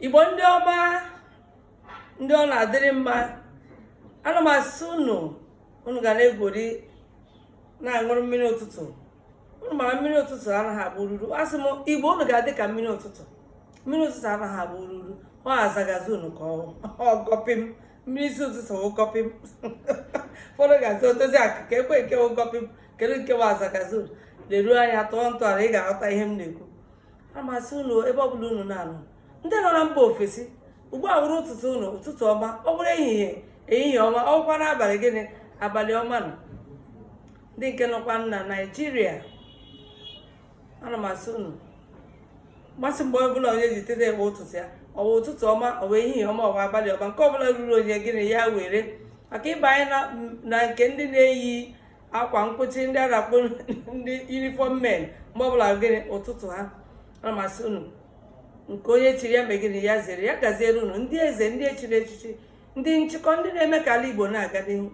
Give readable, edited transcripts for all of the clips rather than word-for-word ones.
Igbo ndị ọma, ndị ọ na-adịrị mma, ana m asị unu ga na-egwuri na-aṅụrụ mmiri ụtụtụ. Unu mara mmiri ụtụtụ anaghị abụ ururu. Asị m Igbo unu ga-adị ka mmiri ụtụtụ. Mmiri ụtụtụ anaghị abụ ururu. Ọ azagazi unu ka ọ gọpịm. Mmiri isi ụtụtụ wụ gọpịm. Ụfọdụ ga-asị otozi akụkọ ekwe nke wụ gọpịm, kedu nke wụ azagazi unu. Leruo anya tụọ ntọala, ị ga-aghọta ihe m na-ekwu. Ana m asị unu ebe ọ bụla unu na-anọ, ndị nọ na mba ofesi, ugbu a bụrụ ụtụtụ unu ụtụtụ ọma, ọ bụrụ ehihie ọma, ọ bụkwa n'abalị gịnị abalị ọma nọ. Ndị nke nọkwa na Naịjirịa, ana m asị unu mmasị mgbe ọbụla onye ji tete ebe ụtụtụ ya, ọ bụ ụtụtụ ọma, ọ bụ ehihie ọma, ọ bụ abalị ọma, nke ọbụla ruru onye gịnị ya were. Maka ịba anyị na nke ndị na-eyi akwa mkpuchi, ndị a na-akpọ ndị uniform men, mgbe ọbụla gịnị ụtụtụ ha. Ana m asị unu nke onye chiri ya megịnị ya zere ya, gaziere unu ndị eze, ndị echiri echichi, ndị nchịkọ, ndị na-eme ka ala Igbo na-aga n'ihu,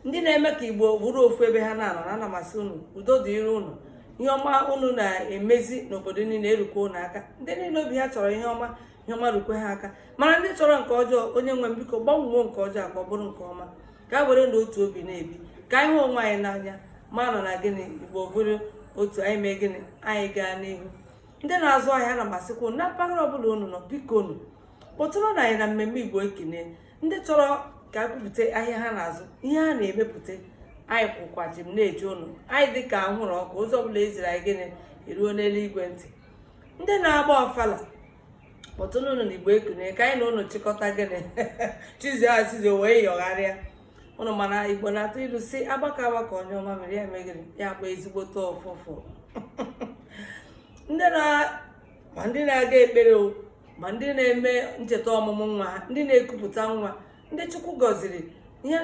ndị na-eme ka Igbo bụrụ ofu ebe ha na-anọ. Ana m asị unu udo dịrị unu, ihe ọma unu na-emezi n'obodo niile erukwe unu aka. Ndị niile obi ha chọrọ ihe ọma rukwe ha aka, mana ndị chọrọ nke ọjọọ, onye nwe m biko gbanwuo nke ọjọọ ka ọ bụrụ nke ọma, ka a were n'otu obi na-ebi, ka anyị hụ onwe anyị n'anya, ma nọ na gịnị Igbo bụrụ otu, anyị mee gịnị anyị gaa n'ihu. Ndị na-azụ ahịa, ana m asịkwa na mpaghara ọbụla unu nọ, biko unu kpọtụrụ na anyị na mmemme Igbo Ekene. Ndị chọrọ ka akwụpụta ahịa ha na-azụ, ihe ha na-emepụta, anyị kwụkwa ji m na-eji unu, anyị dị ka anwụrụ ọkụ, ụzọ ọbụla eziri anyị gịnị eruo n'eluigwe ntị. Ndị na-agba ọfala, kpọtụrụ unu na Igbo Ekene, ka anyị na unu chịkọta gịnị chizi wee yọgharịa. Unu mana Igbo na-atụ ilu si agbaka onye ọma mere ya megịrị ya bụ ezigbote ụfụfụ. Ma ndị na-aga ekpere, ma ndị na-eme ncheta ọmụmụ nwa ha, ndị na-ekupụta nwa, ndị Chukwu gọziri, ihe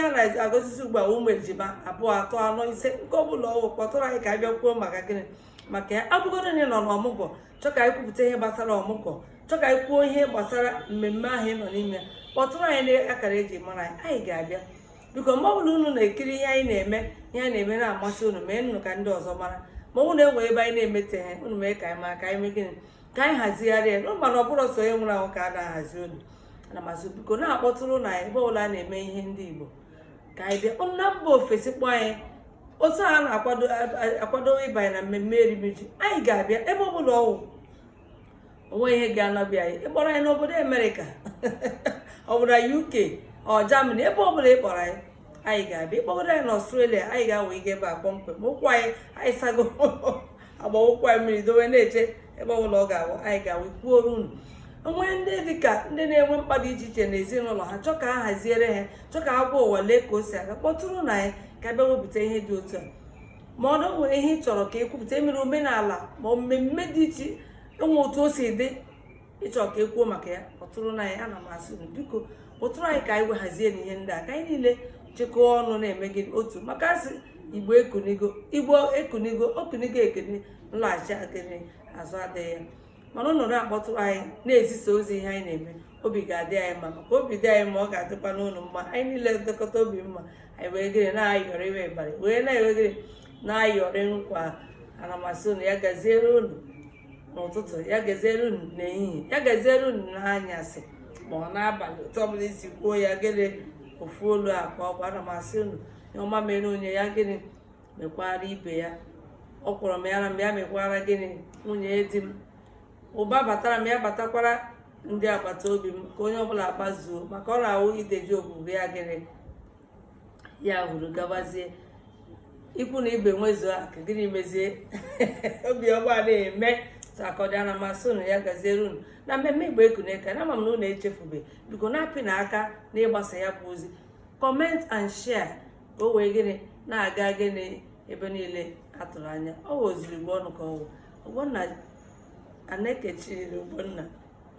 a na-agọzizi ugbu a ụmụ ejima 2, 3, 4, 5, nke ọbụla ọwụ kpọtụrụ anyị ka a bịa kwuo maka gịnị, maka ya. Abụgodo na ị nọ n'ọmụgwọ, chọ ka anyị kwupụta ihe gbasara ọmụgwọ, chọ ka anyị kwuo ihe gbasara mmemme ahụ ị nọ n'ime, kpọtụrụ anyị n'akara eji mara anyị ga-abịa. Biko mgbe ọbụla unu na-ekiri ihe anyị na-eme, ihe a na-eme na-amasị unu, mee nnụ ka ndị ọzọ mara. Ma ọ na-enwe ebe anyị na-emeteghe unu, mee ka anyị ma ka anyị mee gịnị, ka anyị hazigharịa ya. Mana ọ bụrụ sọ onye nwụrụ anwụ ka a na-ahazi unu. Ana m asị biko na-akpọtụrụ na ebe ọbụla a na-eme ihe ndị Igbo, ka anyị bịa na mba ofesi kpọọ anyị otu a na-akwado ịbanye na mmemme erimiji. Anyị ga-abịa ebe ọbụla ọwụ, onwe ihe ga-anọbịa anyị. Ịkpọrọ anyị n'obodo Amerịka ọ bụ na UK ọ Germany, ebe ọbụla ị kpọrọ anyị, anyị ga-abịa. Ịkpọgodo anyị n'Australia, anyị ga-awe ige ebe a kpọmkwem. Ụkwụ anyị sago agba ụkwụ anyị mmiri dowe na-eche ebe ọbụla ọ ga-awụ, anyị ga-awe kwuoro unu. Onwe ndị dịka ndị na-enwe mkpa dị iche iche n'ezinụlọ ha, chọọ ka ha haziere ha, chọọ ka ha gwa ụwa lee ka o si aga, kpọtụrụ na anyị ka bịa wepụta ihe dị otu a. Ma ọ nwere ihe ị chọrọ ka ekwupụta, emere omenala ma mmemme dị iche, enwe otu o si dị, ịchọ ka ekwuo maka ya, kpọtụrụ na anyị. Ana m asị unu biko kpọtụrụ anyị ka anyị weghazie n'ihe ndị a, ka anyị niile chịkọọ ọnụ na-eme gị otu. Maka asị Igbo ekunigo, okunigo ekene, nlọghachi akene azụ adịghị ya. Mana ụnụ na-akpọtụrụ anyị na-ezisa ozi ihe anyị na-eme, obi ga-adị anyị mma. Maka obi dị anyị mma, ọ ga-adịkwa n'ụlọ mma. Anyị niile dekọta obi mma, anyị wee gịrị na-ayọrị iwe ịbarị, wee na-ewegịrị na-ayọrị nkwa. Ana m asị unu ya gaziere unu n'ụtụtụ, ya gaziere unu n'ehihie, ya gaziere unu n'anyasị, ma ọ n'abalị, otu ọbụla isi kwuo ya gịnị ofu olu akwa ọgwụ. Ana m asị unu ihe ọma mere onye ya gịnị mekwara ibe ya. Ọ kwụrụ m ya na m ya mekwara gịnị nwunye di m. Ụba batara m ya batakwara ndị agbata obi m, ka onye ọbụla gbazuo, maka ọ na-awụ ideji ogbugbe ya gịnị ya hụrụ gabazie. Ikwu na ibe nwezuo ka gịnị mezie obi ọgba na-eme sakọdị. Ana m asị unu ya gaziere unu na mmemme Igbo Ekene. Ka na ama m na unu echefube, biko na-apị na aka na ịgbasa ya bụ ozi, comment and share, ka o wee gịnị na-aga gịnị ebe niile atụrụ anya. Ọ woziri Igbo ọnụ ka Ogbonna Anekechiri Ogbonna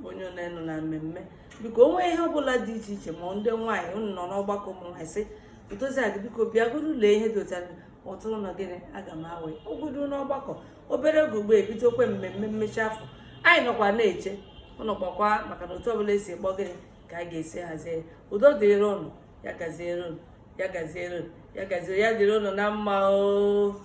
onye na-enọ na mmemme. Biko onwe ihe ọbụla dị iche iche, ma ndị nwaanyị unu nọ n'ọgbakọ ụmụ nwaanyị sị udozi agị, biko bịa goro lee ihe dotara ọtụrụ nọ gịnị aga m awe ogodo n'ọgbakọ obere oge ugbo ebidokwe mmemme mmechi afọ. Anyị nọkwa na-eche ụnụ kpọkwa, maka na otu ọbụla esi kpọ gịnị ka anyị ga-esi hazie. Udo dịrị ụnụ, ya gaziere ụnụ, ya gaziere ụnụ, ya gaziere, ya dịrị ụnụ na mma o.